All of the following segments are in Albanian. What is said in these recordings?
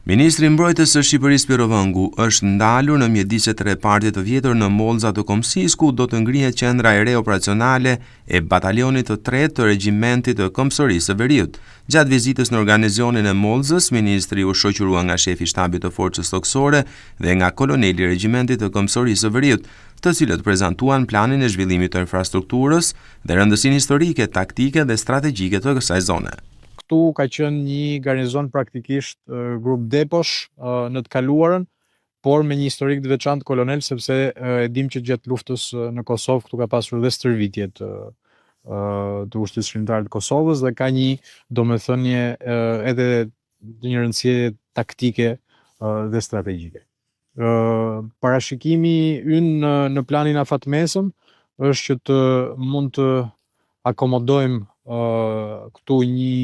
Ministri i Mbrojtjes së Shqipërisë Piro Vëngu është ndalur në mjediset të repartit të vjetër në Mollza të Komsis, ku do të ngrihet qendra e re operacionale e batalionit të 3 të regjimentit të Komsorisë së Veriut. Gjatë vizitës në organizacionin e Mollzës, ministri u shoqërua nga shefi i shtabit të forcës toksore dhe nga koloneli i regjimentit të Komsorisë së Veriut, të cilët prezantuan planin e zhvillimit të infrastrukturës dhe rëndësinë historike, taktike dhe strategjike të kësaj zone. Këtu ka qenë një garnizon praktikisht grup deposh në të kaluarën, por me një historik të veçantë kolonel, sepse e dim që gjatë luftës në Kosovë këtu ka pasur dhe stërvitje të ushtrisë shkrimtare të Kosovës dhe ka një domethënie edhe një rëndësie taktike dhe strategjike. Parashikimi ynë në planin afatmesëm është që të mund të akomodojmë këtu një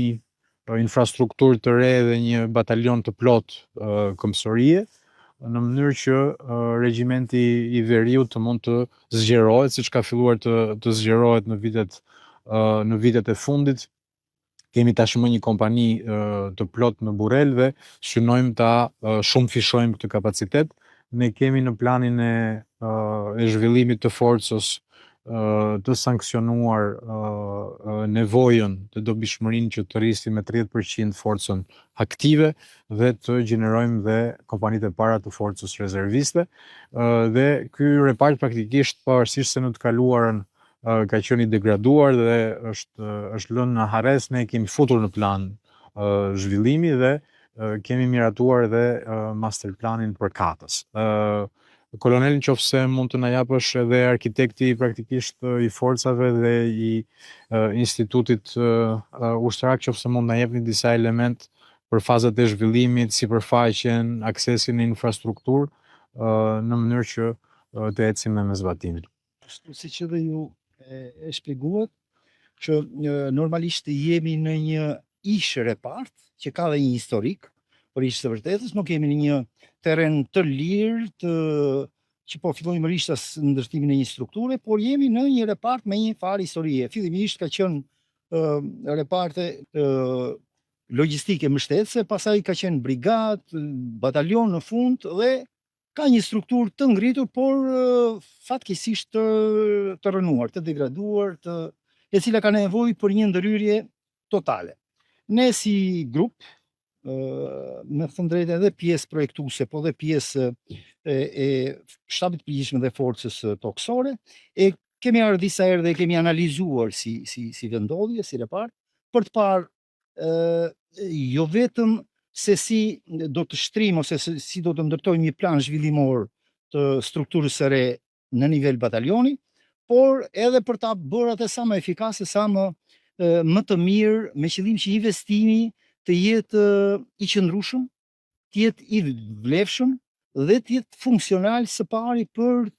infrastrukturë të re dhe një batalion të plot komsorie, në mënyrë që regjimenti i Veriut të mund të zgjerohet, siç ka filluar të zgjerohet në vitet e fundit. Kemi tashmë një kompani të plot në Burrel dhe synojmë ta shumë fishojmë këtë kapacitet. Ne kemi në planin e zhvillimit të forcës të sankcionuar nevojën të dobishmërinë që të rrisim me 30% forcën aktive dhe të gjenerojmë dhe kompanitë e para të forcës rezerviste. Dhe ky repart praktikisht pavarësisht se në të kaluarën ka qenë i degraduar dhe është lënë në harres, ne kemi futur në plan zhvillimi dhe kemi miratuar dhe master planin për katës. Kolonel, nëse mund të na japësh edhe arkitekti praktikisht i forcave dhe i institutit ushtrak, nëse mund na jepni disa element për fazat e zhvillimit, sipërfaqen, aksesin në infrastrukturë, në mënyrë që të ecim me zbatimin. Siç edhe ju e shpjeguat, që normalisht jemi në një ish repart që ka dhe një historik, por ish së vërtetës nuk jemi në një terren të lirë që po fillojmë rishtas në ndërtimin e një strukture, por jemi në një repart me një farë historie. Fillimisht ka qenë reparte logjistike mbështetëse, pastaj ka qenë brigadë, batalion në fund dhe ka një strukturë të ngritur, por fatkeqësisht të rënuar, të degraduar, e cila ka nevojë për një ndërhyrje totale. Ne si grup, me thënë drejtë edhe pjesë projektuese, po dhe pjesë e shtabit të përgjithshëm dhe forcës toksore, e kemi ardhur disa herë dhe kemi analizuar si vendodhje, si repart, për të parë jo vetëm se si do të shtrim ose si do të ndërtojmë një plan zhvillimor të strukturës së re në nivel batalioni, por edhe për ta bërë atë sa më efikase, sa më të mirë, me qëllim që investimi të jetë i qëndrueshëm, të jetë i vlefshëm dhe të jetë funksional së pari për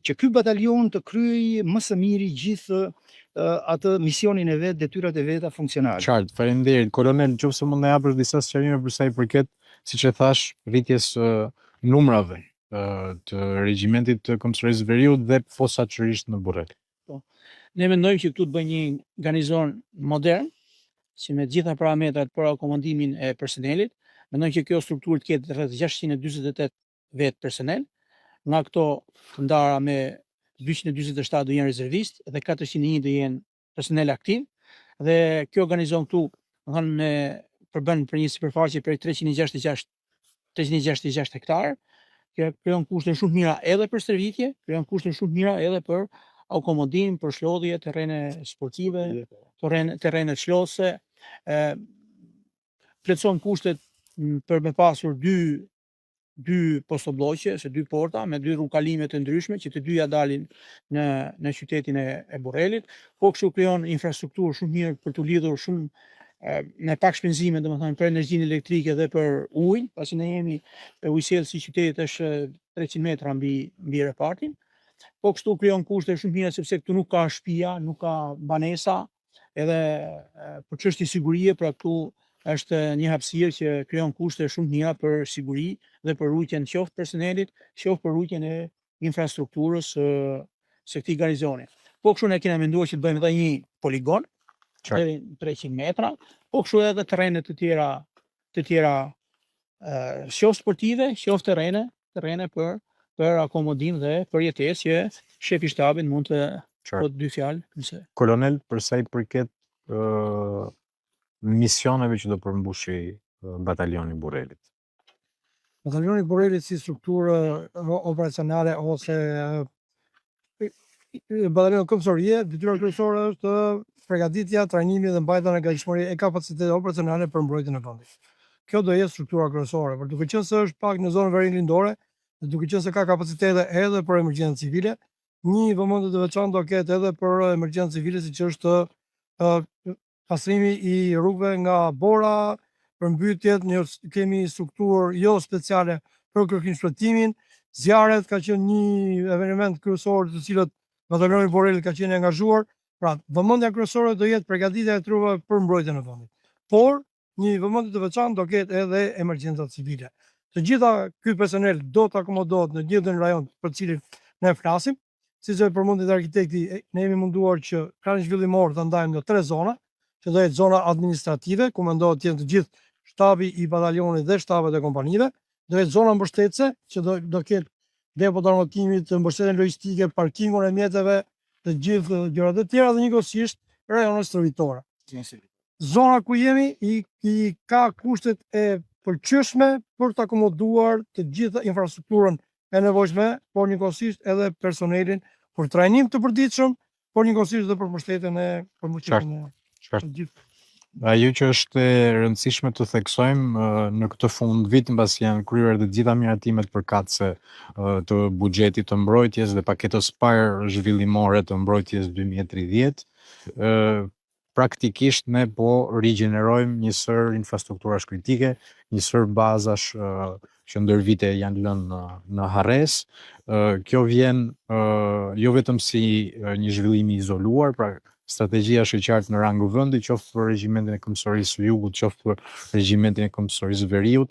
që ky batalion të kryejë më së miri gjithë atë misionin e vet, detyrat e veta funksionale. Qartë, faleminderit. Kolonel, nëse mund na japësh disa sqarime për sa i përket, siç e thash, rritjes numrave të regjimentit të Komsorisë Veriut dhe posaçërisht në Burrel. Ne mendojmë që këtu të bëjë një garnizon modern, që me gjitha parametrat për akomodimin e personelit. Mendojmë që kjo strukturë të ketë rreth 648 vet personel, nga këto të ndara me 247 do jenë rezervistë dhe 401 do jenë personel aktiv, dhe kjo garnizon këtu, përbën për një sipërfaqe për 366 hektarë. Kjo krijon kushte shumë mira edhe për stërvitje, krijon kushte shumë mira edhe për akomodim, për shlodhje, terrene sportive, terrene çlose, plotëson kushtet për me pasur dy postobllogje, ose 2 porta me 2 rrugkalime të ndryshme, që të dyja dalin në qytetin e Burrelit, po kështu krijon infrastrukturë shumë mirë për të lidhur shumë me pak shpenzime, domethënë për energjinë elektrike dhe për ujin, pasi ne jemi ujësjellësi i qytetit është 300 metra mbi repartin. Po kështu krijon kushte shumë mira, sepse këtu nuk ka shtëpia, nuk ka banesa, edhe për çështje sigurie, pra këtu është një hapësirë që krijon kushte shumë mira për siguri dhe për rujtjen qoftë personelit, qoftë për rujtjen e infrastrukturës së këtij garnizoni. Po kështu ne kemi menduar që të bëjmë edhe një poligon deri 300 metra, po kështu edhe terrene të tjera të tjera qoftë sportive, qoftë terrene për akomodim dhe për jetesë që shefi i shtabit mund të thotë dy fjalë nëse. Kolonel, për sa i përket misioneve që do përmbushi batalioni Burrelit. Batalioni Burrelit si strukturë operacionale ose batalioni kombësorie, detyra kryesore është përgatitja, trajnimi dhe mbajtja në gatishmëri e kapacitetit operacionale për mbrojtjen e vendit. Kjo do jetë struktura kryesore, por duke qenë se është pak në zonën verinë lindore, dhe duke qenë se ka kapacitete edhe për emergjencë civile, një vëmendje të veçantë do ketë edhe për emergjencë civile, siç është pastrimi i rrugëve nga bora, përmbytjet, kemi strukturë jo speciale për kërkim shpëtimin, zjarret ka qenë një eveniment kryesor të cilët batalioni Burrelit ka qenë angazhuar. Pra, vëmendja kryesore do jetë përgatitja e trupave për mbrojtjen e vendit. Por një vëmendje të veçantë do ketë edhe emergjencat civile. Të gjitha ky personel do të akomodohet në gjithë rajon për cilin ne flasim. Siç e përmendi arkitekti, ne jemi munduar që planin zhvillimor ta ndajmë në 3 zona, që do jetë zona administrative, ku mendohet të jenë të gjithë shtabi i batalionit dhe shtabet e kompanive, do jetë zona mbështetëse, që do ketë depo të armatimit, mbështetjen logjistike, parkingun e mjeteve, të gjithë gjërat e tjera dhe njëkohësisht rajonet stërvitore. Zona ku jemi i ka kushtet e pëlqyeshme për të akomoduar të gjitha infrastrukturën e nevojshme, por njëkohësisht edhe personelin për trajnim të përditshëm, por njëkohësisht edhe për mbështetjen e të gjithë. Ajo që është e rëndësishme të theksojmë në këtë fund vit, mbasi janë kryer të gjitha miratimet përkatëse të buxhetit të mbrojtjes dhe paketës parë zhvillimore të mbrojtjes 2030, praktikisht ne po rigjenerojmë një sër infrastrukturash kritike, një sër bazash që ndër vite janë lënë në harres. Kjo vjen jo vetëm si një zhvillim i izoluar, pra strategjia është e qartë në rang vendi, qoftë për regjimentin e Kombësorisë së Jugut, qoftë për regjimentin e Kombësorisë së Veriut.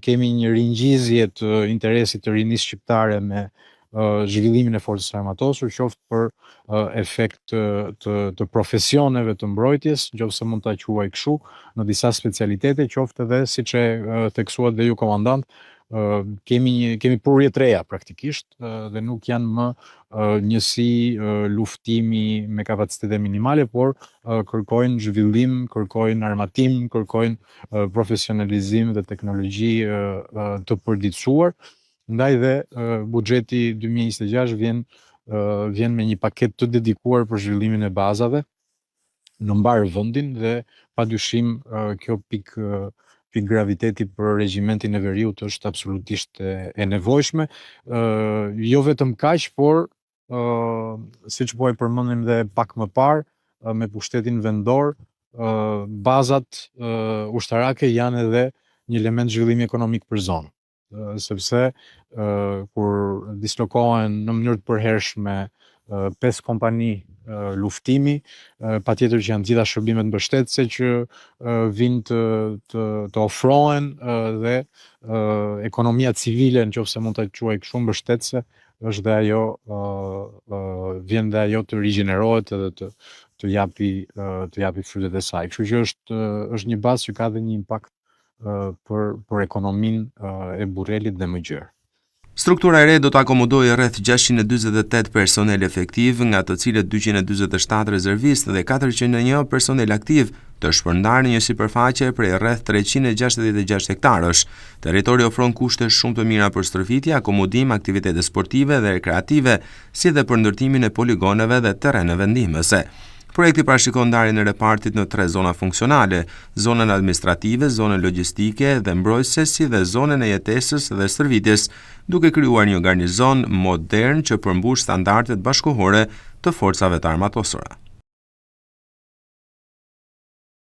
Kemi një ringjizje të interesit të rinisë shqiptare me zhvillimin e forcës armatosur, qoftë për efekt të profesioneve të mbrojtjes, nëse mund ta quaj kështu, në disa specialitete, qoftë edhe siç e theksuat dhe ju komandant, kemi prurje të reja praktikisht dhe nuk janë më njësi luftimi me kapacitete minimale, por kërkojnë zhvillim, kërkojnë armatim, kërkojnë profesionalizim dhe teknologji të përditësuar. Ndaj dhe buxheti 2026 vjen me një paket të dedikuar për zhvillimin e bazave në mbar vendin dhe padyshim kjo pikë graviteti për regjimentin e Veriut është absolutisht e nevojshme. Jo vetëm kaq, por siç po e përmendim dhe pak më parë, me pushtetin vendor, bazat ushtarake janë edhe një element zhvillimi ekonomik për zonë. Sepse kur dislokohen në mënyrë të përhershme 5 kompani luftimi, patjetër që janë gjitha shërbimet mbështetëse që vinë të ofrohen dhe ekonomia civile, nëse mund ta quaj kështu, mbështetëse, është dhe ajo vjen dhe ajo të rigjenerohet edhe të japi frytet e saj. Kështu që është një bazë që ka dhe një impakt për ekonominë e Burrelit dhe më gjerë. Struktura e re do të akomodojë rreth 648 personel efektiv, nga të cilët 247 rezervistë dhe 401 personel aktiv, të shpërndarë në një sipërfaqe prej rreth 366 hektarësh. Territori ofron kushte shumë të mira për stërvitje, akomodim, aktivitete sportive dhe rekreative, si dhe për ndërtimin e poligoneve dhe terreneve ndihmëse. Projekti parashikon ndarjen e repartit në 3 zona funksionale: zonën administrative, zonën logjistike dhe mbrojtëse, si dhe zonën e jetesës dhe stërvitjes, duke krijuar një garnizon modern që përmbush standardet bashkëkohore të forcave të armatosura.